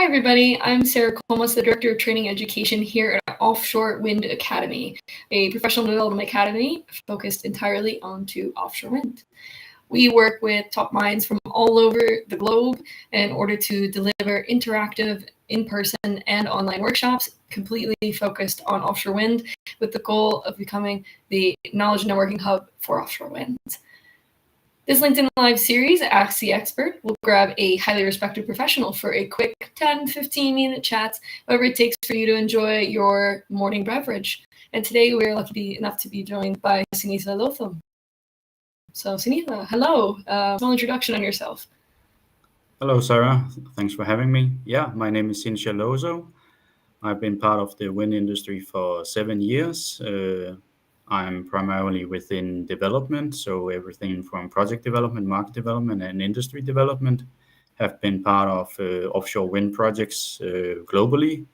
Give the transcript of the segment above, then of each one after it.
everybody. I'm Sarah Comas, the Director of Training Education here at Offshore Wind Academy, a professional development academy focused entirely onto offshore wind. We work with top minds from all over the globe in order to deliver interactive in-person and online workshops completely focused on offshore wind with the goal of becoming the knowledge networking hub for offshore wind. This LinkedIn Live series, Ask the Expert, will grab a highly respected professional for a quick 10-15 minute chat, whatever it takes for you to enjoy your morning beverage. And today we're lucky enough to be joined by Siniša Lozo. So Siniša, hello. Small introduction on yourself. Hello, Sarah. Thanks for having me. Yeah, my name is Siniša Lozo. I've been part of the wind industry for 7 years. I'm primarily within development, so everything from project development, market development, and industry development. Have been part of offshore wind projects globally,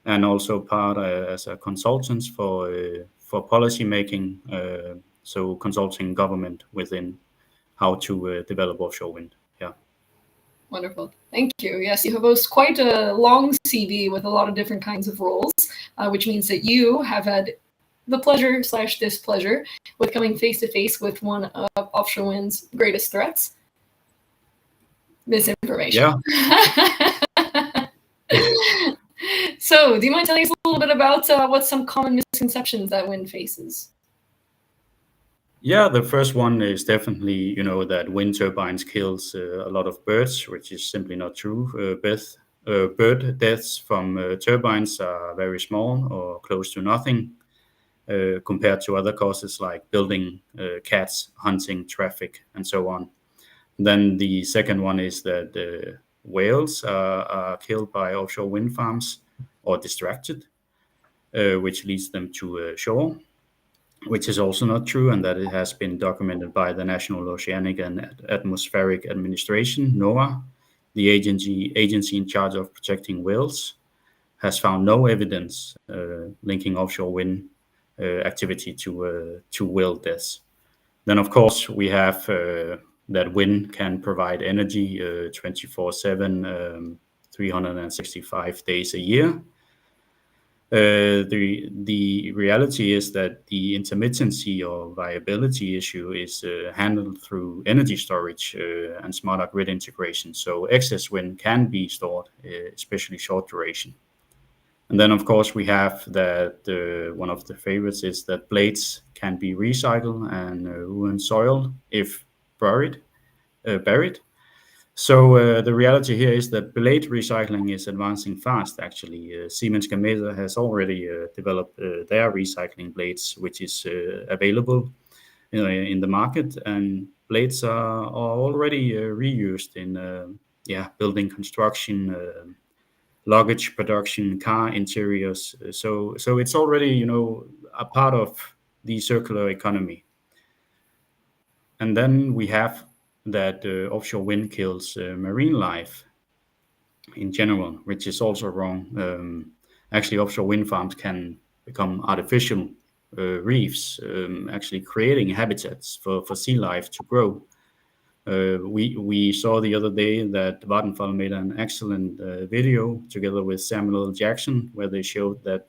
and also part as a consultant for policy making, so consulting government within how to develop offshore wind. Yeah. Wonderful. Thank you. Yes, you have quite a long CV with a lot of different kinds of roles, which means that you have had the pleasure/displeasure with coming face to face with one of offshore wind's greatest threats: misinformation. Yeah. So, do you mind telling us a little bit about what some common misconceptions that wind faces? Yeah, the first one is definitely, that wind turbines kills a lot of birds, which is simply not true. Bird deaths from turbines are very small or close to nothing compared to other causes like building, cats, hunting, traffic, and so on. Then the second one is that whales are killed by offshore wind farms or distracted, which leads them to shore, which is also not true, and that it has been documented by the National Oceanic and Atmospheric Administration, NOAA, the agency in charge of protecting whales, has found no evidence linking offshore wind activity to whale deaths. Then, of course, we have that wind can provide energy 24/7, 365 days a year. The reality is that the intermittency or viability issue is handled through energy storage and smarter grid integration. So excess wind can be stored, especially short duration. And then, of course, we have that one of the favorites is that blades can be recycled and ruin soil if buried. So the reality here is that blade recycling is advancing fast, actually. Siemens Gamesa has already developed their recycling blades, which is available in the market. And blades are already reused in building construction, luggage production, car interiors. So it's already, a part of the circular economy. And then we have that offshore wind kills marine life in general, which is also wrong. Actually, offshore wind farms can become artificial reefs, actually creating habitats for sea life to grow. We saw the other day that Vattenfall made an excellent video together with Samuel L. Jackson, where they showed that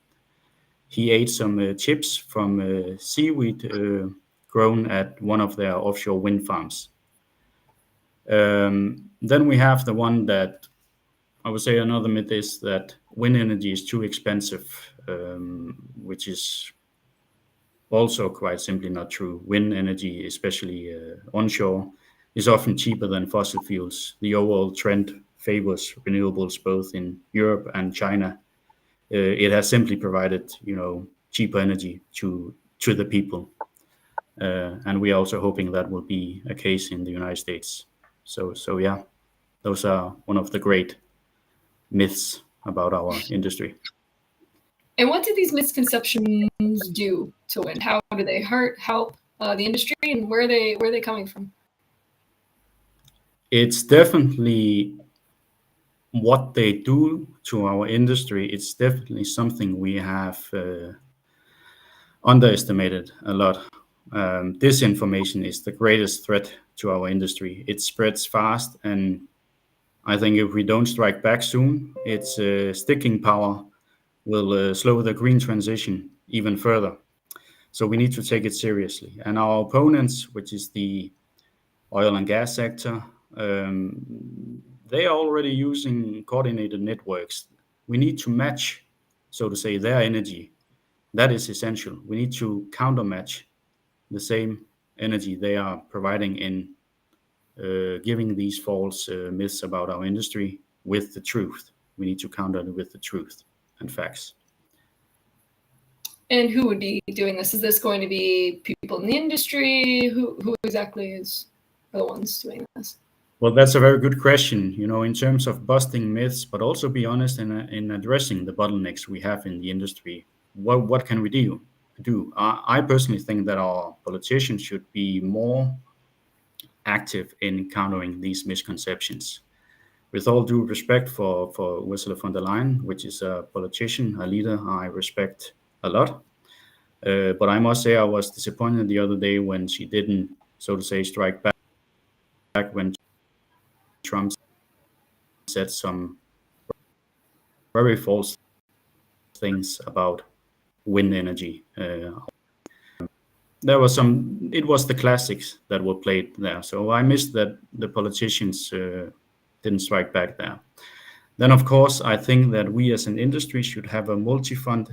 he ate some chips from seaweed grown at one of their offshore wind farms. Then we have the one that I would say another myth is that wind energy is too expensive, which is also quite simply not true. Wind energy, especially onshore, is often cheaper than fossil fuels. The overall trend favors renewables both in Europe and China. It has simply provided, cheaper energy to the people. And we are also hoping that will be a case in the United States. So yeah, those are one of the great myths about our industry. And what do these misconceptions do to wind? How do they help the industry, and where are they coming from? It's definitely what they do to our industry. It's definitely something we have underestimated a lot. Disinformation is the greatest threat to our industry. It spreads fast, and I think if we don't strike back soon, its sticking power will slow the green transition even further. So we need to take it seriously. And our opponents, which is the oil and gas sector, they are already using coordinated networks. We need to match, so to say, their energy. That is essential. We need to countermatch the same energy they are providing in giving these false myths about our industry with the truth. We need to counter it with the truth and facts. And who would be doing this? Is this going to be people in the industry? Who exactly is the ones doing this? Well, that's a very good question. In terms of busting myths, but also be honest in addressing the bottlenecks we have in the industry. What can we do? I personally think that our politicians should be more active in countering these misconceptions. With all due respect for Ursula von der Leyen, which is a politician, a leader I respect a lot. But I must say I was disappointed the other day when she didn't, so to say, strike back when Trump said some very false things about wind energy. It was the classics that were played there. So I missed that the politicians didn't strike back there. Then, of course, I think that we as an industry should have a multi-front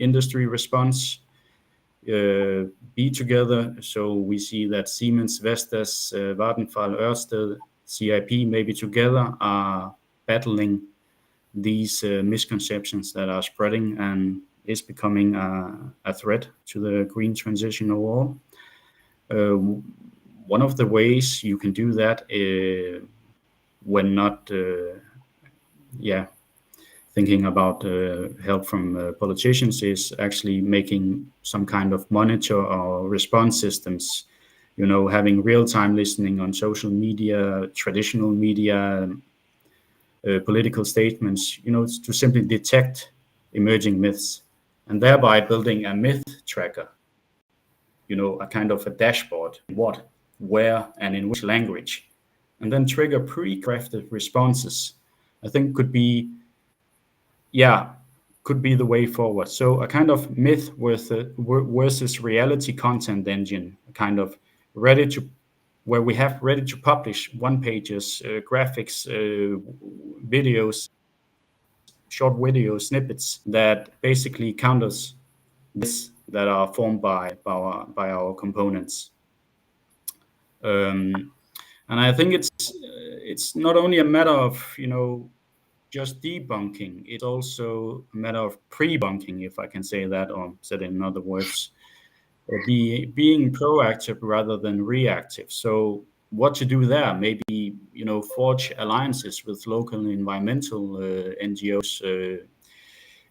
industry response, be together. So we see that Siemens, Vestas, Vattenfall, Ørsted, CIP maybe together are battling these misconceptions that are spreading and is becoming a threat to the green transition overall. One of the ways you can do that when not thinking about help from politicians is actually making some kind of monitor or response systems, having real-time listening on social media, traditional media, political statements, to simply detect emerging myths, and thereby building a myth tracker, a kind of a dashboard, what, where, and in which language, and then trigger pre-crafted responses, I think could be the way forward. So a kind of myth versus reality content engine, kind of where we have ready to publish one pages, graphics, videos, short video snippets that basically counters this that are formed by our components. And I think it's not only a matter of just debunking, it's also a matter of pre-bunking, if I can say that, or said in other words, being proactive rather than reactive. So what to do there? Maybe forge alliances with local environmental NGOs,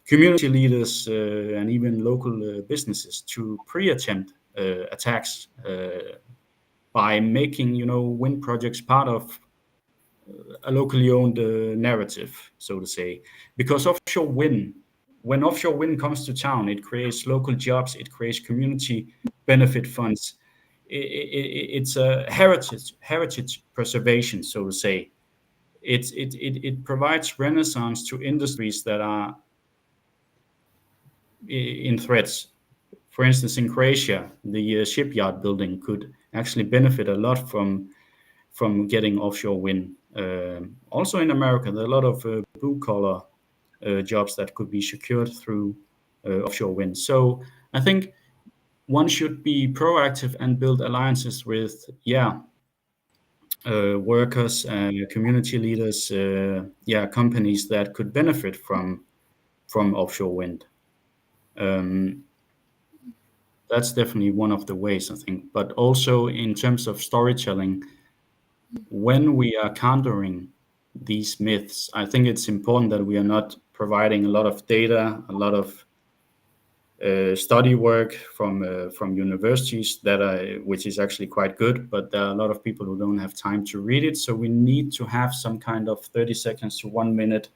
community leaders, and even local businesses to pre-attempt attacks by making wind projects part of a locally owned narrative, so to say. Because when offshore wind comes to town, it creates local jobs, it creates community benefit funds. It's a heritage preservation, so to say. It provides renaissance to industries that are in threats. For instance, in Croatia, the shipyard building could actually benefit a lot from getting offshore wind. Also in America, there are a lot of blue-collar jobs that could be secured through offshore wind. So I think one should be proactive and build alliances with workers, community leaders, companies that could benefit from offshore wind. That's definitely one of the ways, I think. But also in terms of storytelling, when we are countering these myths, I think it's important that we are not providing a lot of data, a lot of study work from universities which is actually quite good, but there are a lot of people who don't have time to read it. So we need to have some kind of 30 seconds to 1 minute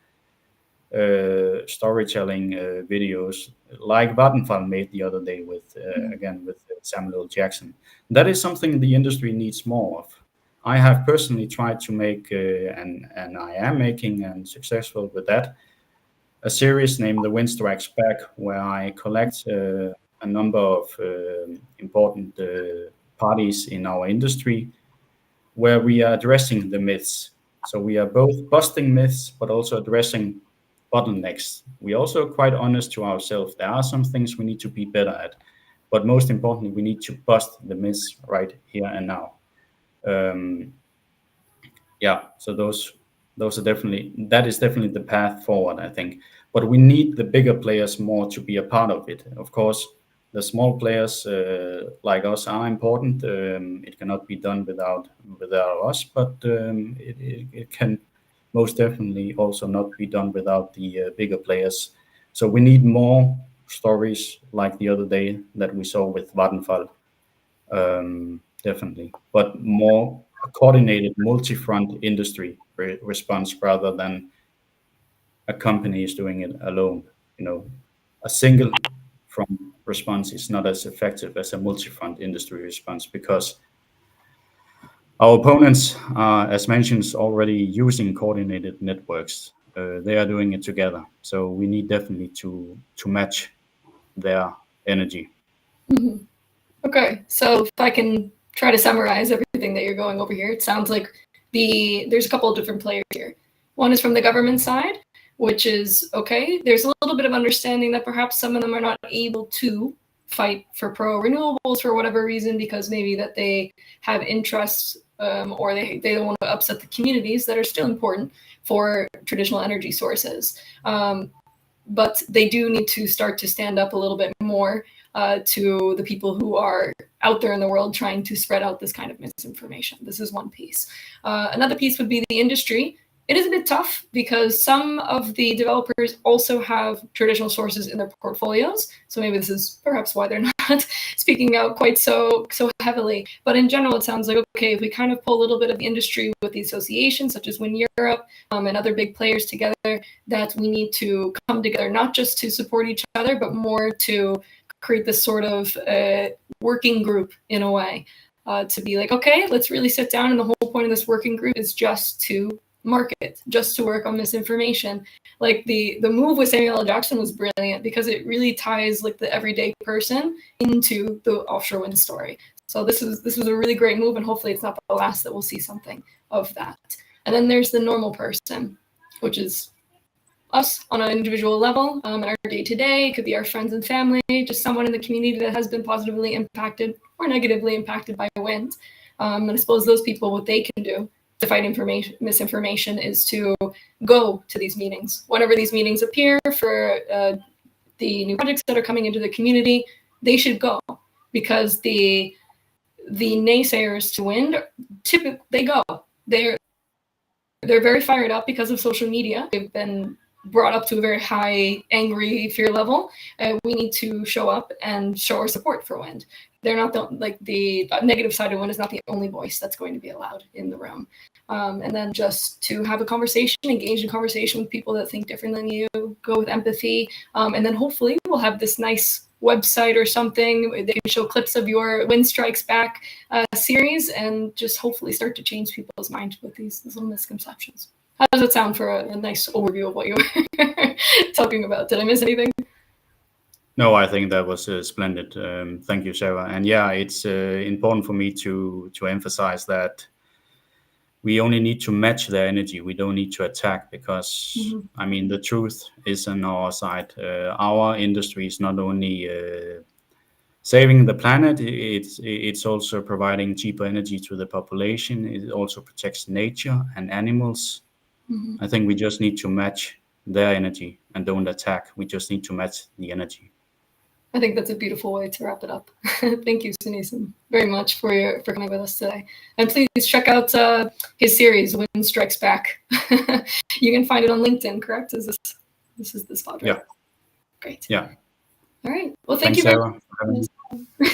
storytelling videos, like Vattenfall made the other day with Samuel L. Jackson. That is something the industry needs more of. I have personally tried to make, and I am making, and successful with that, a series named The Wind Strikes Back, where I collect a number of important parties in our industry, where we are addressing the myths. So we are both busting myths, but also addressing bottlenecks. We also quite honest to ourselves. There are some things we need to be better at, but most importantly, we need to bust the myths right here and now. Um, yeah, so those are definitely, that is definitely the path forward, I think. But we need the bigger players more to be a part of it. Of course, the small players like us are important. It cannot be done without us, but it can most definitely also not be done without the bigger players. So we need more stories like the other day that we saw with Vattenfall, definitely, but more a coordinated multi-front industry response rather than a company is doing it alone. You know, a single front response is not as effective as a multi-front industry response, because our opponents are, as mentioned, already using coordinated networks. They are doing it together, so we need definitely to match their energy. Okay, so if I can try to summarize everything that you're going over here, it sounds like there's a couple of different players here. One is from the government side, which is okay. There's a little bit of understanding that perhaps some of them are not able to fight for pro renewables for whatever reason, because maybe that they have interests, or they don't want to upset the communities that are still important for traditional energy sources. But they do need to start to stand up a little bit more to the people who are out there in the world trying to spread out this kind of misinformation. This is one piece. Another piece would be the industry. It is a bit tough because some of the developers also have traditional sources in their portfolios. So maybe this is perhaps why they're not speaking out quite so heavily. But in general, it sounds like, okay, if we kind of pull a little bit of the industry with the associations such as Wind Europe and other big players together, that we need to come together, not just to support each other, but more to create this sort of working group in a way, to be like, okay, let's really sit down. And the whole point of this working group is just to market, just to work on misinformation. Like the move with Samuel L. Jackson was brilliant because it really ties like the everyday person into the offshore wind story. So this was a really great move, and hopefully it's not the last that we'll see something of that. And then there's the normal person, which is us on an individual level, in our day-to-day. It could be our friends and family, just someone in the community that has been positively impacted or negatively impacted by wind. And I suppose those people, what they can do to fight misinformation is to go to these meetings. Whenever these meetings appear for the new projects that are coming into the community, they should go, because the naysayers to wind, typically they go. They're very fired up because of social media. They've been brought up to a very high, angry fear level. We need to show up and show our support for wind. They're not the negative side of wind is not the only voice that's going to be allowed in the room. And then just to have a conversation, engage in conversation with people that think different than you, go with empathy. And then hopefully we'll have this nice website or something that can show clips of your Wind Strikes Back series, and just hopefully start to change people's mind with these little misconceptions. How does it sound for a nice overview of what you were talking about? Did I miss anything? No, I think that was splendid. Thank you, Sarah. And yeah, it's important for me to emphasize that we only need to match their energy. We don't need to attack, because I mean, the truth is on our side. Our industry is not only saving the planet, it's also providing cheaper energy to the population. It also protects nature and animals. I think we just need to match their energy and don't attack. We just need to match the energy. I think that's a beautiful way to wrap it up. Thank you, Siniša, very much for coming with us today. And please check out his series, Wind Strikes Back. You can find it on LinkedIn, correct? This is the spot, right? Yeah. Great. Yeah. All right. Well, Thanks, thank you very Sarah, for having me. much.